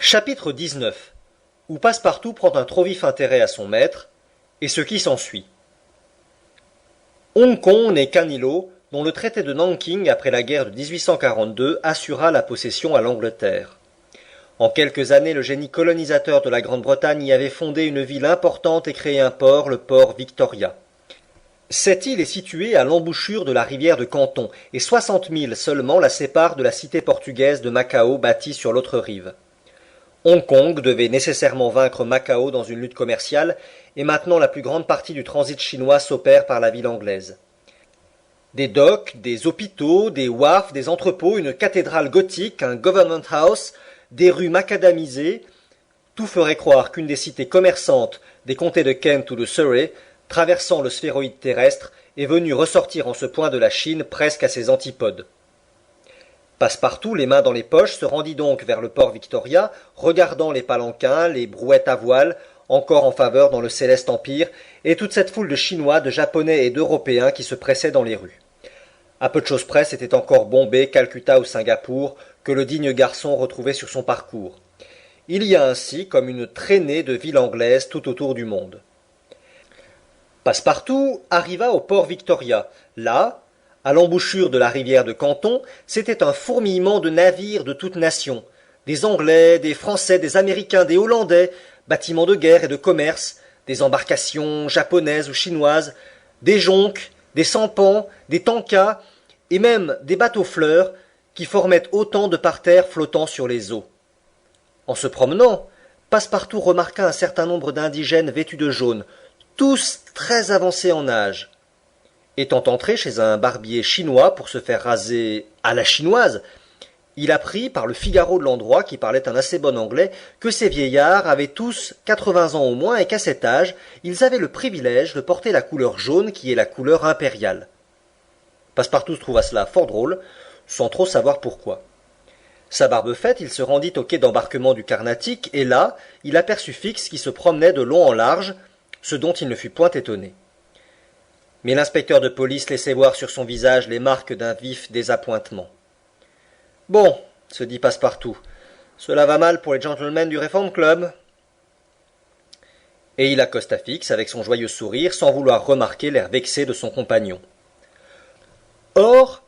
Chapitre 19 où Passepartout prend un trop vif intérêt à son maître, et ce qui s'ensuit. Hong Kong n'est qu'un îlot dont le traité de Nanking après la guerre de 1842 assura la possession à l'Angleterre. En quelques années, le génie colonisateur de la Grande-Bretagne y avait fondé une ville importante et créé un port, le port Victoria. Cette île est située à l'embouchure de la rivière de Canton, et 60 milles seulement la séparent de la cité portugaise de Macao bâtie sur l'autre rive. Hong Kong devait nécessairement vaincre Macao dans une lutte commerciale, et maintenant la plus grande partie du transit chinois s'opère par la ville anglaise. Des docks, des hôpitaux, des wharfs, des entrepôts, une cathédrale gothique, un government house, des rues macadamisées, tout ferait croire qu'une des cités commerçantes des comtés de Kent ou de Surrey, traversant le sphéroïde terrestre, est venue ressortir en ce point de la Chine presque à ses antipodes. Passepartout, les mains dans les poches, se rendit donc vers le port Victoria, regardant les palanquins, les brouettes à voile, encore en faveur dans le céleste empire, et toute cette foule de Chinois, de Japonais et d'Européens qui se pressaient dans les rues. À peu de choses près, c'était encore Bombay, Calcutta ou Singapour que le digne garçon retrouvait sur son parcours. Il y a ainsi comme une traînée de villes anglaises tout autour du monde. Passepartout arriva au port Victoria. Là, à l'embouchure de la rivière de Canton, c'était un fourmillement de navires de toutes nations, des Anglais, des Français, des Américains, des Hollandais, bâtiments de guerre et de commerce, des embarcations japonaises ou chinoises, des jonques, des sampans, des tankas, et même des bateaux-fleurs qui formaient autant de parterres flottant sur les eaux. En se promenant, Passepartout remarqua un certain nombre d'indigènes vêtus de jaune, tous très avancés en âge. Étant entré chez un barbier chinois pour se faire raser à la chinoise, il apprit par le Figaro de l'endroit, qui parlait un assez bon anglais, que ces vieillards avaient tous 80 ans au moins et qu'à cet âge, ils avaient le privilège de porter la couleur jaune qui est la couleur impériale. Passepartout trouva cela fort drôle, sans trop savoir pourquoi. Sa barbe faite, il se rendit au quai d'embarquement du Carnatic, et là, il aperçut Fix qui se promenait de long en large, ce dont il ne fut point étonné. Mais l'inspecteur de police laissait voir sur son visage les marques d'un vif désappointement. « Bon, se dit Passepartout, cela va mal pour les gentlemen du Reform Club. » Et il accosta Fix avec son joyeux sourire, sans vouloir remarquer l'air vexé de son compagnon. Or,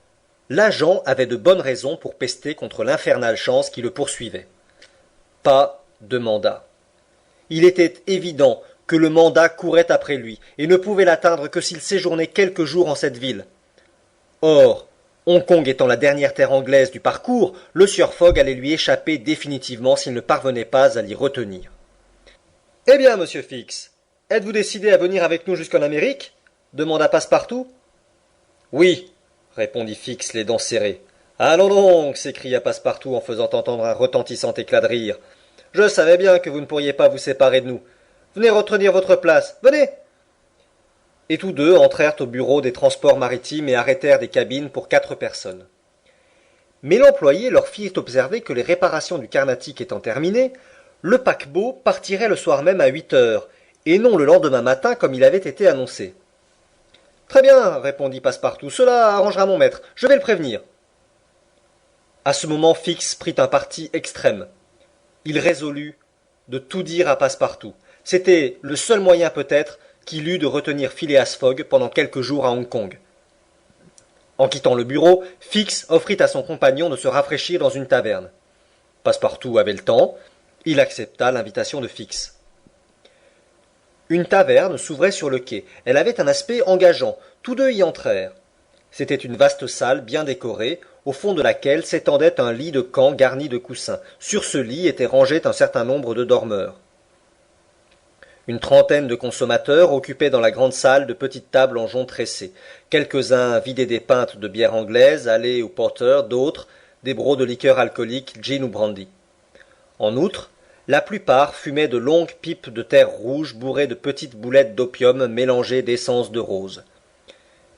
l'agent avait de bonnes raisons pour pester contre l'infernale chance qui le poursuivait. Pas de mandat. Il était évident que le mandat courait après lui, et ne pouvait l'atteindre que s'il séjournait quelques jours en cette ville. Or, Hong Kong étant la dernière terre anglaise du parcours, le sieur Fogg allait lui échapper définitivement s'il ne parvenait pas à l'y retenir. « Eh bien, monsieur Fix, êtes-vous décidé à venir avec nous jusqu'en Amérique » demanda Passepartout. « Oui, » répondit Fix, les dents serrées. « Allons donc » s'écria Passepartout en faisant entendre un retentissant éclat de rire. « Je savais bien que vous ne pourriez pas vous séparer de nous. Venez retenir votre place. Venez » Et tous deux entrèrent au bureau des transports maritimes et arrêtèrent des cabines pour 4 personnes. Mais l'employé leur fit observer que les réparations du Carnatic étant terminées, le paquebot partirait le soir même à 8 heures, et non le lendemain matin comme il avait été annoncé. « Très bien, répondit Passepartout, cela arrangera mon maître, je vais le prévenir. » À ce moment, Fix prit un parti extrême. Il résolut de tout dire à Passepartout. C'était le seul moyen peut-être qu'il eût de retenir Phileas Fogg pendant quelques jours à Hong Kong. En quittant le bureau, Fix offrit à son compagnon de se rafraîchir dans une taverne. Passepartout avait le temps, il accepta l'invitation de Fix. Une taverne s'ouvrait sur le quai. Elle avait un aspect engageant. Tous deux y entrèrent. C'était une vaste salle bien décorée, au fond de laquelle s'étendait un lit de camp garni de coussins. Sur ce lit était rangé un certain nombre de dormeurs. Une trentaine de consommateurs occupaient dans la grande salle de petites tables en jonc tressé. Quelques-uns vidaient des pintes de bière anglaise, ale ou porter, d'autres des brocs de liqueur alcoolique, gin ou brandy. En outre, la plupart fumaient de longues pipes de terre rouge bourrées de petites boulettes d'opium mélangées d'essence de rose.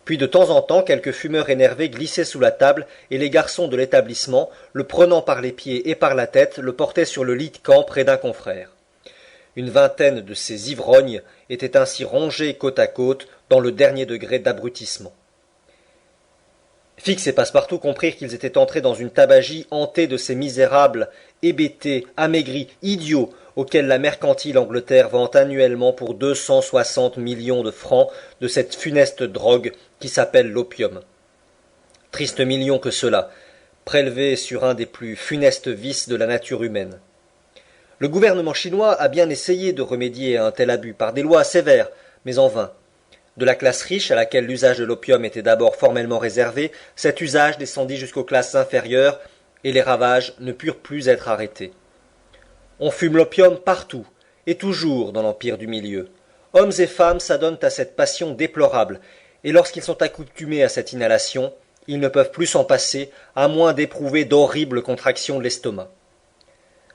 Puis de temps en temps, quelques fumeurs énervés glissaient sous la table et les garçons de l'établissement, le prenant par les pieds et par la tête, le portaient sur le lit de camp près d'un confrère. Une vingtaine de ces ivrognes étaient ainsi rangés côte à côte dans le dernier degré d'abrutissement. Fix et Passepartout comprirent qu'ils étaient entrés dans une tabagie hantée de ces misérables, hébétés, amaigris, idiots, auxquels la mercantile Angleterre vend annuellement pour 260 millions de francs de cette funeste drogue qui s'appelle l'opium. Triste million que cela, prélevé sur un des plus funestes vices de la nature humaine. Le gouvernement chinois a bien essayé de remédier à un tel abus par des lois sévères, mais en vain. De la classe riche, à laquelle l'usage de l'opium était d'abord formellement réservé, cet usage descendit jusqu'aux classes inférieures, et les ravages ne purent plus être arrêtés. On fume l'opium partout, et toujours dans l'empire du milieu. Hommes et femmes s'adonnent à cette passion déplorable, et lorsqu'ils sont accoutumés à cette inhalation, ils ne peuvent plus s'en passer, à moins d'éprouver d'horribles contractions de l'estomac.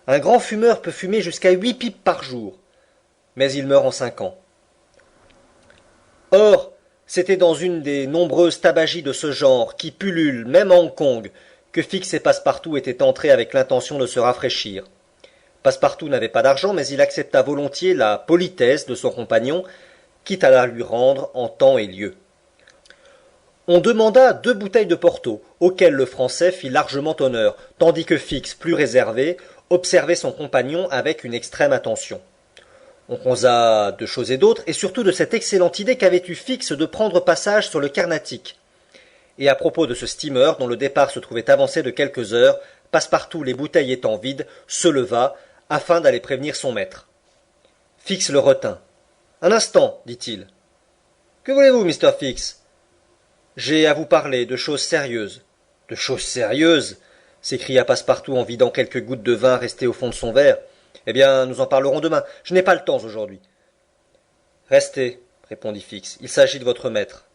Un grand fumeur peut fumer jusqu'à 8 pipes par jour, mais il meurt en 5 ans. Or, c'était dans une des nombreuses tabagies de ce genre, qui pullulent même à Hong Kong, que Fix et Passepartout étaient entrés avec l'intention de se rafraîchir. Passepartout n'avait pas d'argent, mais il accepta volontiers la politesse de son compagnon, quitte à la lui rendre en temps et lieu. On demanda 2 bouteilles de Porto, auxquelles le Français fit largement honneur, tandis que Fix, plus réservé, observait son compagnon avec une extrême attention. On causa de choses et d'autres, et surtout de cette excellente idée qu'avait eue Fix de prendre passage sur le Carnatic. Et à propos de ce steamer, dont le départ se trouvait avancé de quelques heures, Passepartout, les bouteilles étant vides, se leva, afin d'aller prévenir son maître. Fix le retint. Un instant, dit-il. Que voulez-vous, Mr. Fix? J'ai à vous parler de choses sérieuses. De choses sérieuses? S'écria Passepartout en vidant quelques gouttes de vin restées au fond de son verre. Eh bien, nous en parlerons demain. Je n'ai pas le temps aujourd'hui. Restez, répondit Fix. Il s'agit de votre maître.